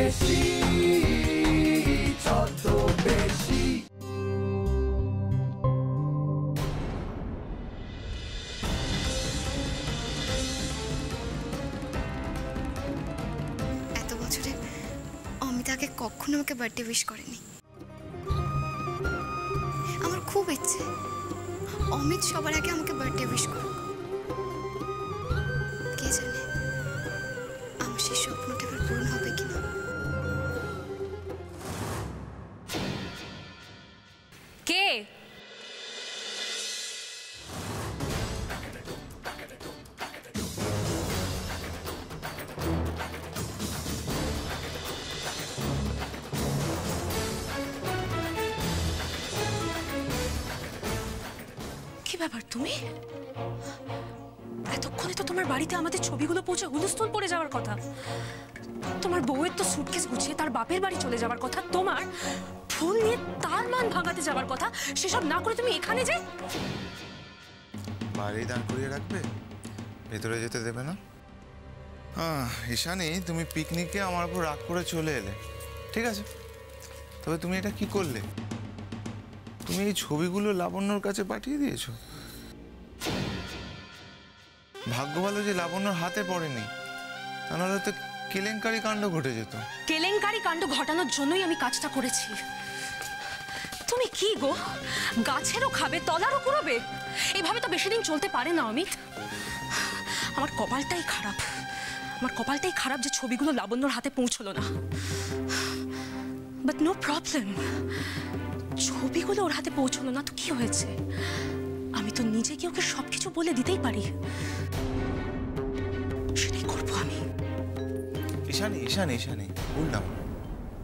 বেশি ছদ্মবেশী। এত বছরে অমিতাকে কখনো আমাকে বার্থডে উইশ করেনি। আমার খুব ইচ্ছে অমিত সবার আগে আমাকে বার্থডে উইশ করুক। কে জানে আমার সেই স্বপ্নটা এবার পূরণ হবে কিনা। কে? কি ব্যাপার তুমি? এতক্ষণে তো তোমার বাড়িতে আমাদের ছবিগুলো পৌঁছে হুলস্থুল পড়ে যাওয়ার কথা। তোমার বউয়ের তো সুটকেস গুছিয়ে তার বাপের বাড়ি চলে যাওয়ার কথা, তোমার ফুল নিয়ে তার মান ভাঙাতে যাওয়ার কথা, সেসব না করে তুমি এখানে যে বাড়ি দাঁড় করিয়ে রাখবে, ভেতরে যেতে দেবে না। ঈশানী, তুমি পিকনিকে আমার উপর রাগ করে চলে এলে, ঠিক আছে, তবে তুমি এটা কি করলে? তুমি এই ছবিগুলো লাবণ্যর কাছে পাঠিয়ে দিয়েছো। ভাগ্য ভালো যে লাবণ্যর হাতে পড়েনি, তা নাহলে তো কেলেঙ্কারি কাণ্ড ঘটে যেত। কেলেঙ্কারি কাণ্ড ঘটানোর জন্যই আমি কাজটা করেছি। তুমি কি গো, গাছেরও খাবে তলারও কুড়োবে? এভাবে তো বেশি দিন চলতে পারে না অমিত। আমার কপালটাই খারাপ, আমার কপালটাই খারাপ যে ছবিগুলো লাবণ্যর হাতে পৌঁছলো না। বাট নো প্রবলেম, ছবিগুলো ওর হাতে পৌঁছলো না তো কি হয়েছে? আমি তো নিজে কি ওকে সবকিছু বলে দিতেই পারি, সেটাই করবো আমি। ঈশানী, ঈশানী, ঈশানী, বললাম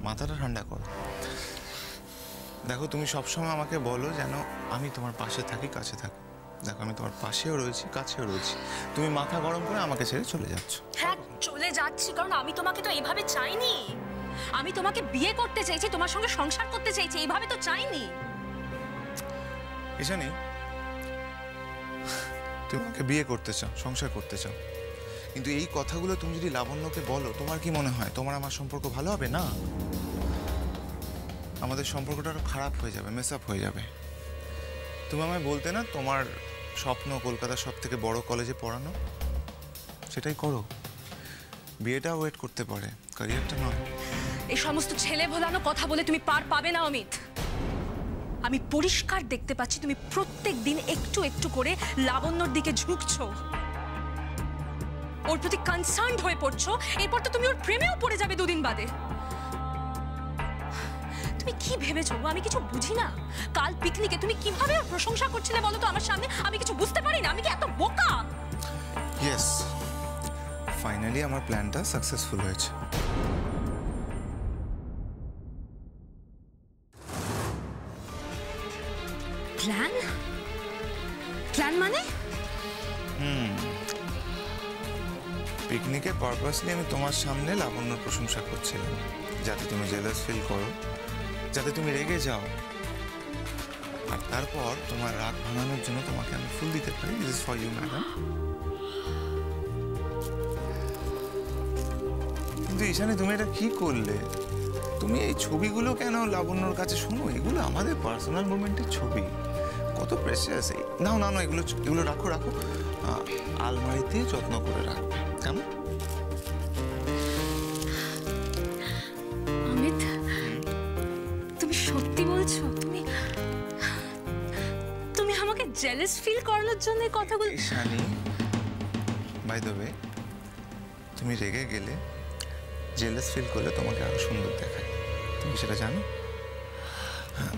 মাথাটা ঠান্ডা করো। দেখো, তুমি সবসময় আমাকে বলো যেন আমি তোমার পাশে থাকি, কাছে থাকি। দেখো, আমি তোমার পাশেও রয়েছি, কাছেও রয়েছি। তুমি মাথা গরম করে আমাকে ছেড়ে চলে যাচ্ছ। হ্যাঁ, চলে যাচ্ছি, কারণ আমি তোমাকে তো এইভাবে চাইনি। আমি তোমাকে বিয়ে করতে চাইছি, তোমার সঙ্গে সংসার করতে চাইছি, এইভাবে তো চাইনি। ঈশানী, তুমি আমাকে বিয়ে করতে চাও, সংসার করতে চাও, কিন্তু এই কথাগুলো তুমি যদি লাবণ্যকে বলো, তোমার কি মনে হয় তোমার আমার সম্পর্ক ভালো হবে? না, আমাদের সম্পর্কটা আরো খারাপ হয়ে যাবে, মেস আপ হয়ে যাবে। তুমি আমায় বলতে না তোমার স্বপ্ন কলকাতার সব থেকে বড় কলেজে পড়ানো, সেটাই করো। বিয়েটা ওয়েট করতে পারে, ক্যারিয়ারটা নয়। এই সমস্ত ছেলে ভোলানো কথা বলে তুমি পার পাবে না অমিত। আমি পরিষ্কার দেখতে পাচ্ছি তুমি প্রত্যেক দিন একটু একটু করে লাবণ্যর দিকে ঝুঁকছো, ওর প্রতি কনসার্নড হয়ে পড়ছো। এরপর তো তুমি ওর প্রেমেও পড়ে যাবে দুদিন বাদে। তুমি কি ভেবেছো আমি কিছু বুঝি না? কাল পিকনিকে তুমি কিভাবে ওর প্রশংসা করছিলে বলো তো আমার সামনে? আমি কিছু বুঝতে পারি না? আমি কি এত বোকা? ইয়েস, ফাইনালি আমার প্ল্যানটা সাকসেসফুল হয়েছে। প্ল্যান? প্ল্যান মানে? পিকনিকে পারপাসলি আমি তোমার সামনে লাবণ্যর প্রশংসা করছিলাম, যাতে তুমি জেলাস ফিল করো, যাতে তুমি রেগে যাও, আর তারপর তোমার রাগ ভাঙানোর জন্য তোমাকে আমি ফুল দিতে পারি। This is for you madam. কিন্তু ঈশানী, তুমি এটা কি করলে? তুমি এই ছবিগুলো কেন লাবণ্যর কাছে? শোনো, এগুলো আমাদের পার্সোনাল মোমেন্টের ছবি, কত প্রেসিয়াস। নাও না না, এগুলো এগুলো রাখো রাখো, আলমারিতে যত্ন করে রাখো, কেমন? অমিত, তুমি সত্যি বলছো? তুমি তুমি আমাকে জেলাস ফিল করানোর জন্য কথাগুলো? ঈশানী, বাই দ্য ওয়ে, তুমি রেগে গেলে, জেলাস ফিল করলে তোমাকে আরো সুন্দর দেখায়, তুমি সেটা জানো? হ্যাঁ,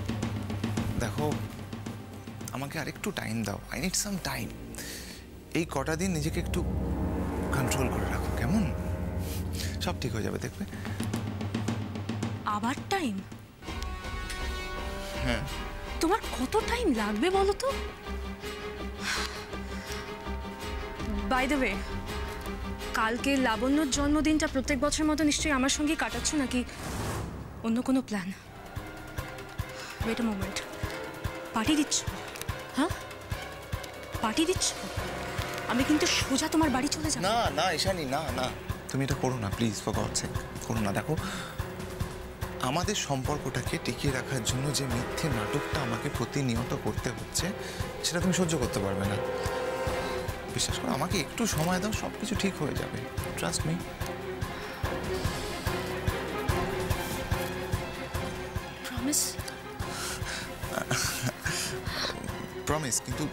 দেখো, আমাকে আরেকটু টাইম দাও, আই নিড সাম টাইম। এই কটা দিন নিজেকে একটু কন্ট্রোল করে রাখো, কেমন? সব ঠিক হয়ে যাবে, দেখবে। আবার টাইম? হ্যাঁ। তোমার কত টাইম লাগবে বলো তো? বাই দ্য ওয়ে, কালকে লাবণ্যর জন্মদিনটা প্রত্যেক বছর মতো নিশ্চয়ই আমার সঙ্গেই কাটাচ্ছ, নাকি অন্য কোনো plan? Wait a moment, party দিচ্ছ? হ্যাঁ, পার্টি দিচ্ছ? আমি কিন্তু সোজা তোমার বাড়ি চলে যাব। না না ঈশানী, না না, তুমি এটা করো না প্লিজ, ফর গডস সেক করো না। দেখো, আমাদের সম্পর্কটাকে টিকিয়ে রাখার জন্য যে মিথ্যে নাটকটা আমাকে প্রতিনিয়ত করতে হচ্ছে সেটা তুমি সহ্য করতে পারবে না। বিশ্বাস করো, আমাকে একটু সময় দাও, সব কিছু ঠিক হয়ে যাবে, ট্রাস্ট মি। প্রমিস? প্রমিস, কিন্তু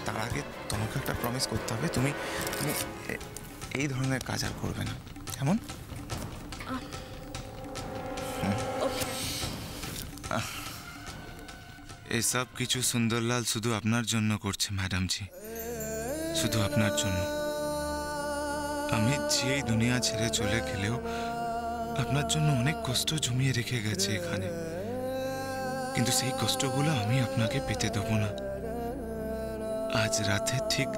তার আগে তোমাকে একটা প্রমিস করতে হবে। তুমি তুমি এই ধরনের কাজ আর করবে না, কেমন? এই সব কিছু সুন্দরলাল শুধু আপনার জন্য করছে ম্যাডামজি, শুধু আপনার জন্য। আমি যেই দুনিয়া ছেড়ে চলে গেলেও আপনার জন্য অনেক কষ্ট জমিয়ে রেখে গেছে এখানে, কিন্তু সেই কষ্টগুলো আমি আপনাকে পেতে দেবো না। আজ রাতে ঠিক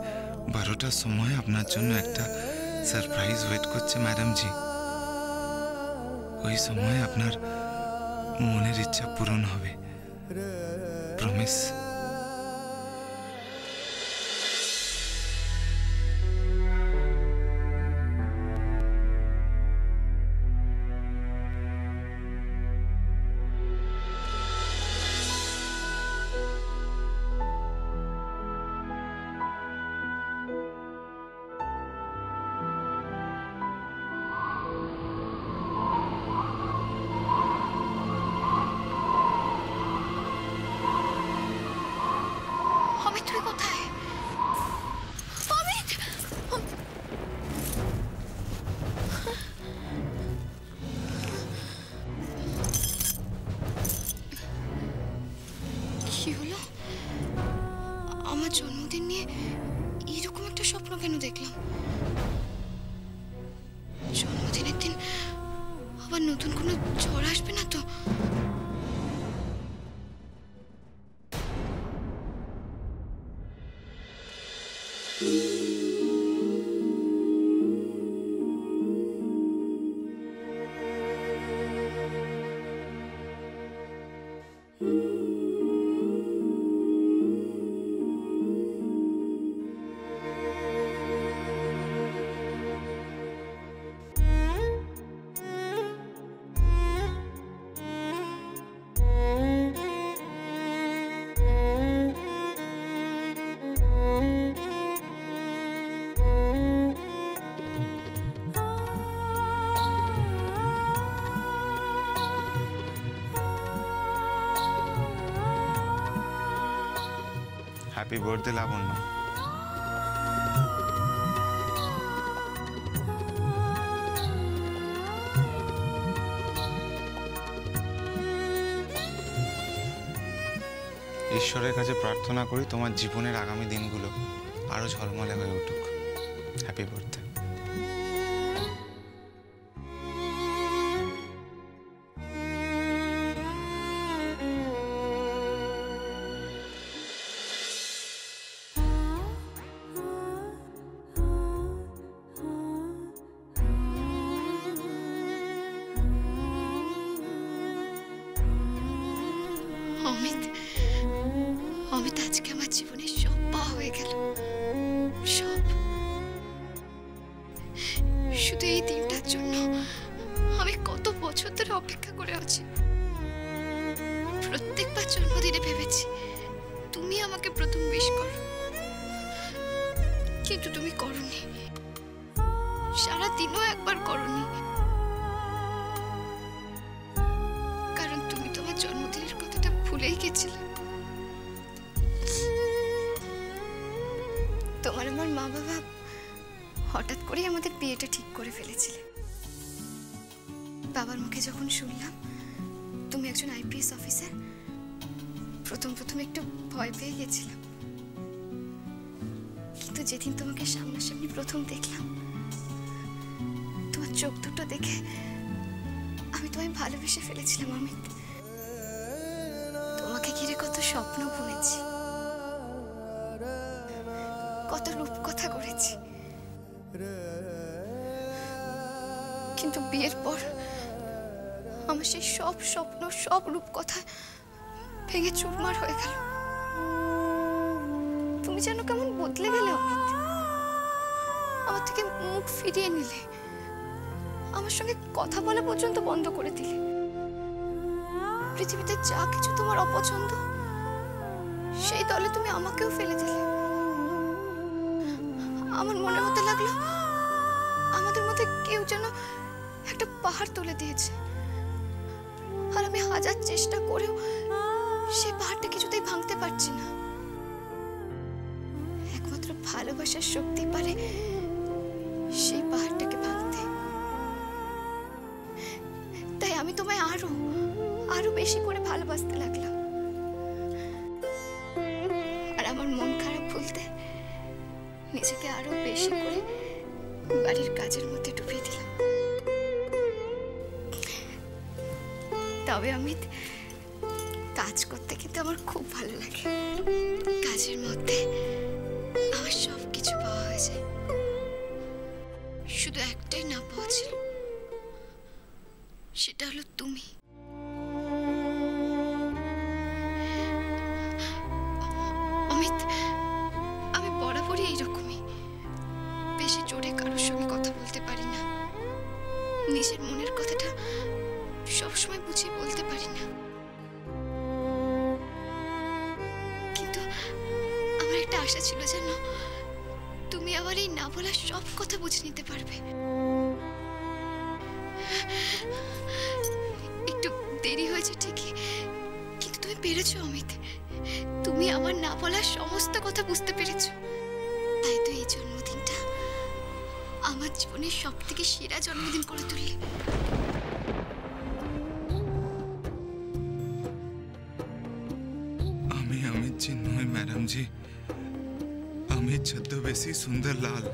12টার সময় আপনার জন্য একটা সারপ্রাইজ ওয়েট করছে ম্যাডামজি। ওই সময় আপনার মনের ইচ্ছা পূরণ হবে, প্রমিস। অমিত, তুই কোথায়? অমিত! কি হলো? আমার জন্মদিন নিয়ে এরকম একটা স্বপ্ন কেন দেখলাম? জন্মদিনের দিন আবার নতুন কোনো ঝড় আসবে না তো? হ্যাপি বার্থডে লাবণ্য। ঈশ্বরের কাছে প্রার্থনা করি তোমার জীবনের আগামী দিনগুলো আরো ঝলমলে হয়ে উঠুক। Happy birthday. অমিত, অমিত, আজকে আমার জীবনে সব পাওয়া হয়ে গেল, সব। শুধু এই দিনটার জন্য আমি কত বছর ধরে অপেক্ষা করে আছি। প্রত্যেকবার জন্মদিনে ভেবেছি তুমি আমাকে প্রথম উইশ করো, কিন্তু তুমি করোনি। সারাদিনও একবার করোনি, কারণ তুমি তোমার জন্মদিনের কথাটা ভুলেই গেছিলে। তোমার আমার মা বাবা হঠাৎ করে আমাদের বিয়েটা ঠিক করে ফেলেছিলে। বাবার মুখে যখন শুনলাম তুমি একজন আইপিএস অফিসার, প্রথম একটু ভয় পেয়ে গেছিলাম, কিন্তু যেদিন তোমাকে সামনাসামনি প্রথম দেখলাম, তোমার চোখ দুটো দেখে আমি তোমায় ভালোবেসে ফেলেছিলাম। অমিত, তোমাকে ঘিরে কত স্বপ্ন বুনেছি, কত রূপকথা করেছি, কিন্তু বিয়ের পর আমার সেই সব স্বপ্ন, সব রূপকথা ভেঙে চুরমার হয়ে গেল। তুমি যেন কেমন বদলে গেলে অমিত, আমার থেকে মুখ ফিরিয়ে নিলে। আমার সঙ্গে কথা বলা পর্যন্ত বন্ধ করে দিলে। পৃথিবীতে যা কিছু তোমার অপছন্দ সেই দলে তুমি আমাকেও ফেলে দিলে। আমার মনে হতে লাগলো আমাদের মধ্যে কেউ যেন একটা পাহাড় তুলে দিয়েছে, আর আমি হাজার চেষ্টা করেও সেই পাহাড়টা কিছুতেই ভাঙতে পারছি না। একমাত্র ভালোবাসার শক্তি পারে সেই পাহাড়টাকে ভাঙতে। তাই আমি তোমায় আরো আরো বেশি করে ভালোবাসতে লাগলাম, আর আমার মন খারাপ বলতে নিজেকে আরো বেশি করে বাড়ির কাজের মধ্যে ডুবিয়ে দিলাম। তবে অমিত, কাজ করতে কিন্তু আমার খুব ভালো লাগে। কাজের মধ্যে আমার সব কিছু পাওয়া হয়ে যায়। শুধু একটাই না পাওয়া ছিল, সেটা হলো তুমি। অমিত, আমি বরাবরই এইরকমই, বেশি জোরে কারোর সঙ্গে কথা বলতে পারি না, নিজের মনের কথাটা সবসময় বুঝিয়ে বলতে পারি না। কিন্তু আমার একটা আশা ছিল, জানো, তুমি আমার এই না বলা সব কথা বুঝে নিতে পারবে। একটু দেরি হয়েছে ঠিকই, কিন্তু তুমি পেরেছো অমিত। তুমি আমার না বলা সমস্ত কথা বুঝতে পেরেছো। তাই তো এই জন্মদিনটা আমার জীবনের সব থেকে সেরা জন্মদিন করে তুললে। আমি অমিত জি নই ম্যাডাম জি, আমি ছদ্মবেশী সুন্দর লাল।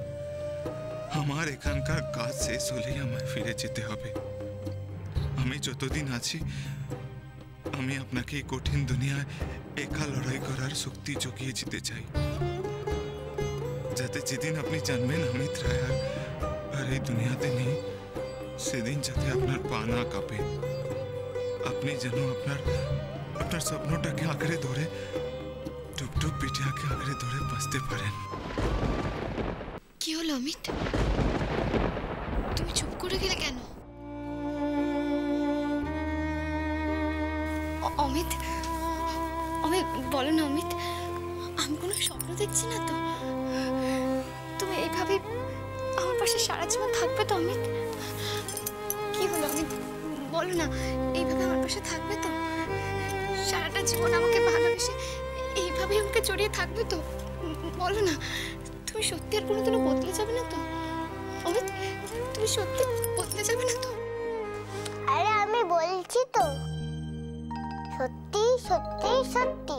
আমার এখানকার কাজ শেষ হলেই আমায় ফিরে যেতে হবে। আমি যতদিন আছি আমি আপনাকে এই কঠিন দুনিয়ায় একা লড়াই করার শক্তি জুগিয়ে যেতে চাই, যাতে যেদিন আপনি জানবেন অমিত রায় আর এই দুনিয়াতে নেই, সেদিন যাতে আপনার পা না কাঁপে। আপনি যেন আপনার স্বপ্নটাকে আঁকড়ে ধরে, টুপটুপ পিঠিয়াকে আঁকড়ে ধরে বাঁচতে পারেন। কি হলো অমিত, তুমি চুপ করে গেলে কেন? অমিত, অমিত বলো না অমিত, আমি কোনো স্বপ্ন দেখছি না তো? তুমি এইভাবে আমার পাশে সারা জীবন থাকবে তো অমিত? কি হলো অমিত, বলো না, এইভাবে আমার পাশে থাকবে তো? সারাটা জীবন আমাকে ভালোবেসে এইভাবেই আমাকে জড়িয়ে থাকবে তো? বলো না, তুমি সত্যি আর কোনোদিনও বদলে যাবে না তো অমিত? তুমি সত্যি বদলে যাবে না তো? আরে আমি বলছি তো, সত্যি সত্যি সত্যি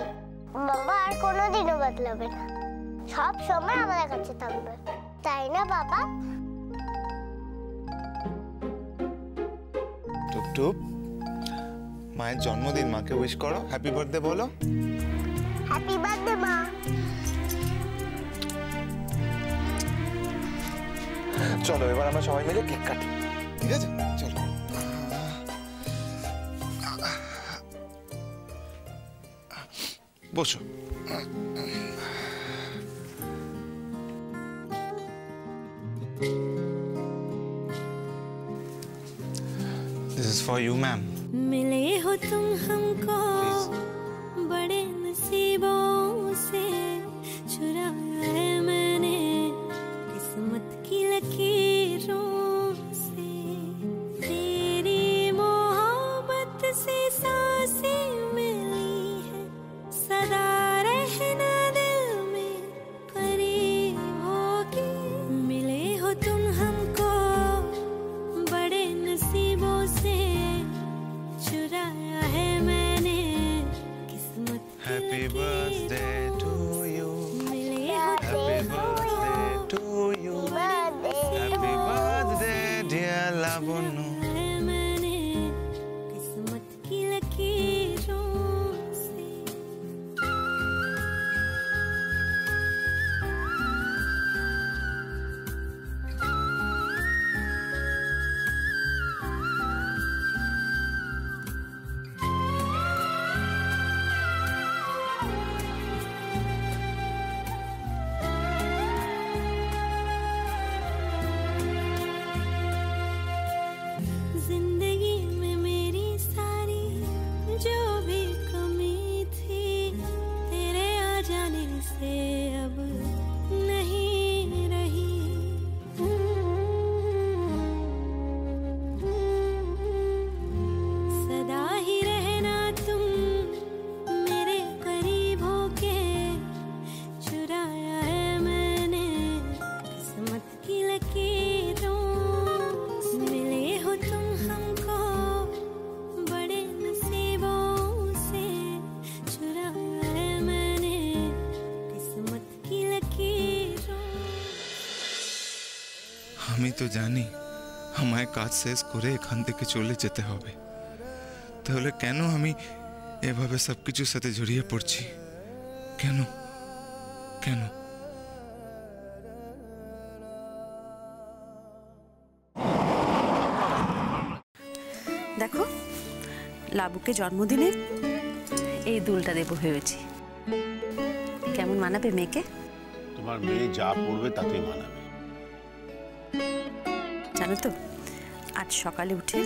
বাবা আর কোনোদিনও বদলাবে না, সব সময় আমাদের কাছে থাকবে, তাই না বাবা? টুপটুপ, মায়ের জন্মদিন, মাকে উইশ করো, হ্যাপি বার্থডে বলো। হ্যাপি বার্থডে মা। চলো এবার আমরা সবাই মিলে কেক কাটি, ঠিক আছে? চলো। বসো। This is for you, ma'am. मिले हो तुम हमको बड़े नसीबों से, चुराया है मैंने किस्मत की लकीरों से, तेरी मोहब्बत से सांसें मिली है, सदा रहना दिल में करीब होगी। मिले हो तुम हमको बड़े नसीबों से, चुराया है मैंने किस्मत की Happy लकीरों birthday to you. मिले हो Happy birthday to you. Happy birthday, dear Lavanu. है मैंने किस्मत की लकीरों से। তো জানি আমায় কাজ শেষ করে এখান থেকে চলে যেতে হবে, তাহলে কেন আমি এভাবে সবকিছুর সাথে জড়িয়ে পড়ছি? কেন কেন? দেখো, লাবুকে জন্মদিনে এই দুলটা দেবো ভেবেছি। কেমন মানাবে মেয়েকে? তোমার মেয়ে যা পড়বে তাতে মানাবে। জানো তো, আজ সকালে উঠে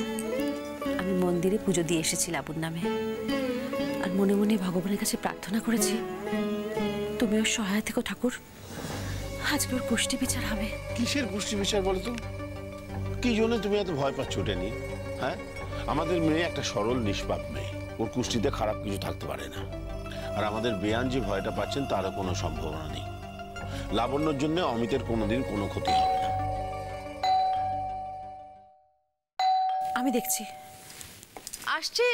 আমি মন্দিরে পুজো দিয়ে এসেছি লাবুর নামে, আর মনে মনে ভগবানের কাছে প্রার্থনা করেছি তুমি ওর সহায় থেকো ঠাকুর, আজকে ওর কুষ্টি বিচার হবে। কিসের পুষ্টি বিচার বলো তো? কি জন্য তুমি এত ভয় পাচ্ছ ওটা নিয়ে? হ্যাঁ, আমাদের মেয়ে একটা সরল নিষ্পাপ মেয়ে, ওর কুষ্টিতে খারাপ কিছু থাকতে পারে না। আর আমাদের বেয়ান যে ভয়টা পাচ্ছেন তারও কোনো সম্ভাবনা নেই। লাবণ্যর জন্য অমিতের কোনোদিন কোনো ক্ষতি হবে না। আমি দেখছি, আসছি।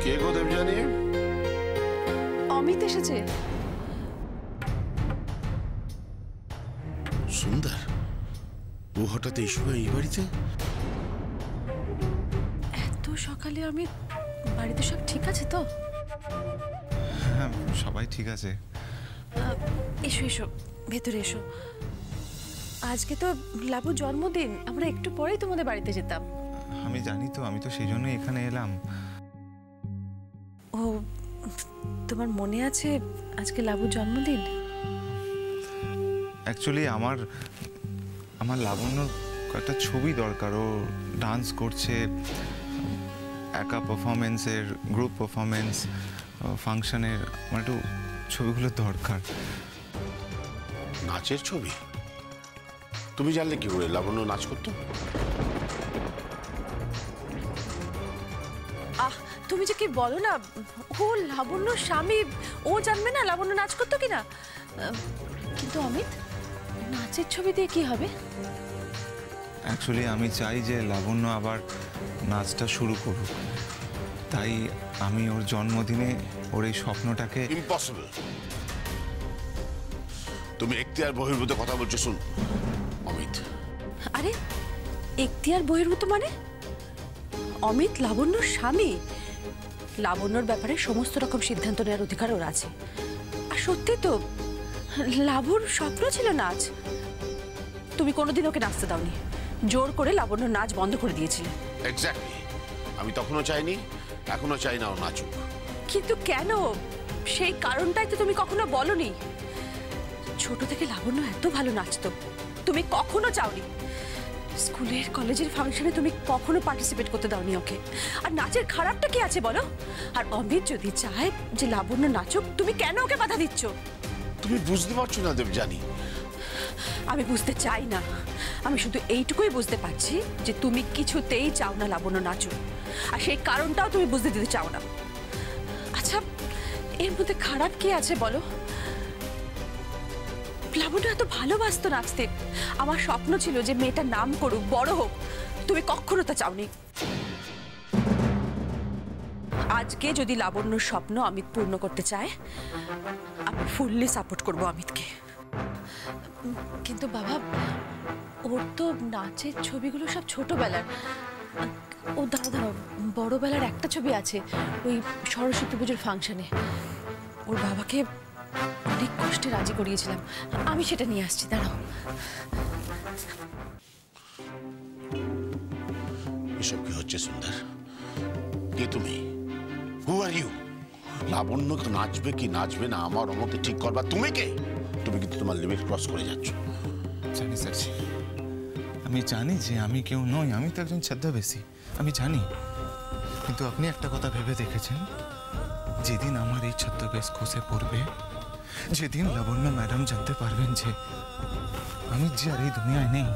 কে গো দেবযানী? অমিত এসেছে। সুন্দর, ও হঠাৎ এই সময় এই বাড়িতে? এত সকালে আমি বাড়িতে সব ঠিক আছে তো? হ্যাঁ, সবাই ঠিক আছে। এসো এসো, ভেতরে এসো। আজকে তো লাবুর জন্মদিন, আমরা একটু পরেই তোমাদের বাড়িতে যেতাম। আমি জানি তো, আমি তো সেই জন্যই এখানে এলাম। ও, তোমার মনে আছে আজকে লাবুর জন্মদিন? অ্যাকচুয়ালি আমার লাবণ্যর একটা ছবি দরকার। ও ডান্স করছে, একা পারফরমেন্সের, গ্রুপ পারফরমেন্স, ফাংশনের, আমার একটু ছবিগুলো দরকার। নাচের ছবি? তুমি জানলে কি করে লাবণ্য নাচ করতো? আহ, তুমি যে কি বলো না, ও লাবণ্যর স্বামী, ও জানবে না লাবণ্য নাচ করতো কিনা? কিন্তু অমিত, নাচের ছবি দিয়ে কি হবে? অ্যাকচুয়ালি আমি চাই যে লাবণ্য আবার নাচটা শুরু করুক, তাই আমি ওর জন্মদিনে ওর এই স্বপ্নটাকে। ইম্পসিবল। তুমি এখতিয়ার বহির্ভূত কথা বলছো। শুন অমিত। আরে, এখতিয়ার বহির্ভূত মানে? অমিত লাবণ্যর স্বামী, লাবণ্যর ব্যাপারে সমস্ত রকম সিদ্ধান্ত নেওয়ার অধিকার ওর আছে। আর সত্যি তো, লাবুর স্বপ্ন ছিল নাচ। তুমি কোনোদিন ওকে নাচতে দাওনি, জোর করে লাবণ্যর নাচ বন্ধ করে দিয়েছিলে। এক্স্যাক্টলি, আমি তখনও চাইনি, এখনো চাই না ও নাচুক। কিন্তু কেন? সেই কারণটাই তো তুমি কখনো বলনি। ছোট থেকে লাবণ্য এত ভালো নাচতো, তুমি কখনো চাওনি। স্কুলের কলেজের ফাংশনে তুমি কখনো পার্টিসিপেট করতে দাওনি ওকে। আর নাচের খারাপটা কি আছে বলো? আর অমিত যদি চায় যে লাবণ্য নাচুক, তুমি কেন ওকে বাধা দিচ্ছ? তুমি বুঝতে পারছো না দেবযানী। আমি বুঝতে চাই না, আমি শুধু এইটুকুই বুঝতে পারছি যে তুমি কিছুতেই চাও না লাবণ্য নাচুক, আর সেই কারণটাও তুমি বুঝতে দিতে চাও না। আচ্ছা, এর মধ্যে খারাপ কি আছে বলো? লাবণ্য এত ভালোবাসতো নাচতে, আমার স্বপ্ন ছিল যে মেয়েটার নাম করুক, বড় হোক। তুমি কখনো তা চাওনি। আজকে যদি লাবণ্যর স্বপ্ন অমিত পূর্ণ করতে চায়, আমি ফুললি সাপোর্ট করবো অমিতকে। কিন্তু বাবা, ওর তো নাচের ছবিগুলো সব ছোটবেলার। ও দাঁড়াও, বড়বেলার একটা ছবি আছে, ওই সরস্বতী পুজোর ফাংশনে। ওর বাবাকে অনেক কষ্টে রাজি করিয়েছিলাম, আমি সেটা নিয়ে আসছি, দাঁড়াও। এসব কি হচ্ছে সুন্দর? কে তুমি? হু আর ইউ? লাবণ্য নাচবে কি নাচবে না আমার মতে ঠিক করবা তুমি কে? তুমি কিন্তু তোমার লিমিট ক্রস করে যাচ্ছ। জানি স্যার, আমি জানি যে আমি কেউ নই, আমি তো একজন ছদ্মবেশী, আমি জানি। কিন্তু আপনি একটা কথা ভেবে দেখেছেন, যেদিন আমার এই ছদ্মবেশ খসে পড়বে, যেদিন লাবণ্য ম্যাডাম জানতে পারবেন যে আমি যে আর এই দুনিয়ায় নেই,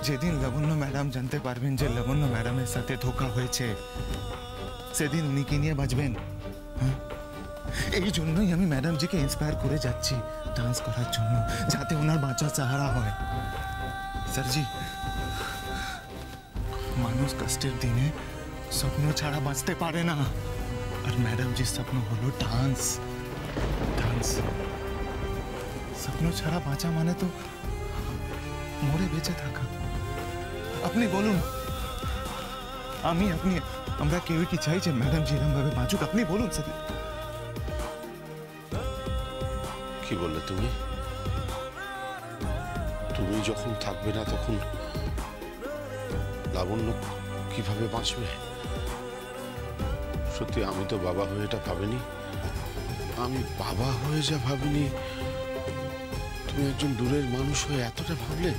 যেদিন লাবণ্য ম্যাডাম জানতে পারবেন যে লাবণ্য ম্যাডামের সাথে ধোঁকা হয়েছে, সেদিন উনি কি নিয়ে বাঁচবেন? হ্যাঁ, এই জন্যই আমি ম্যাডামজিকে ইন্সপায়ার করে যাচ্ছি ডান্স করার জন্য, যাতে ওনার বাঁচার সাহারা হয়। স্যারজি, মানুষ কষ্টের দিনে স্বপ্ন ছাড়া বাঁচতে পারে না। আর ম্যাডাম জি স্বপ্ন হলো ডান্স। ডান্স স্বপ্ন ছাড়া বাঁচা মানে তো মরে বেঁচে থাকা। আপনি বলুন, আমি আপনি আমরা কেউ কি চাই যে ম্যাডাম জি এরকম ভাবে বাঁচুক? আপনি বলুন স্যার। কি বললে তুমি? তুমি যখন থাকবে না তখন লাবণ্য কিভাবে বাঁচবে? সত্যি আমি তো বাবা হয়ে এটা ভাবিনি। আমি বাবা হয়ে যা ভাবিনি, তুমি একজন দূরের মানুষ হয়ে এতটা ভাবলে।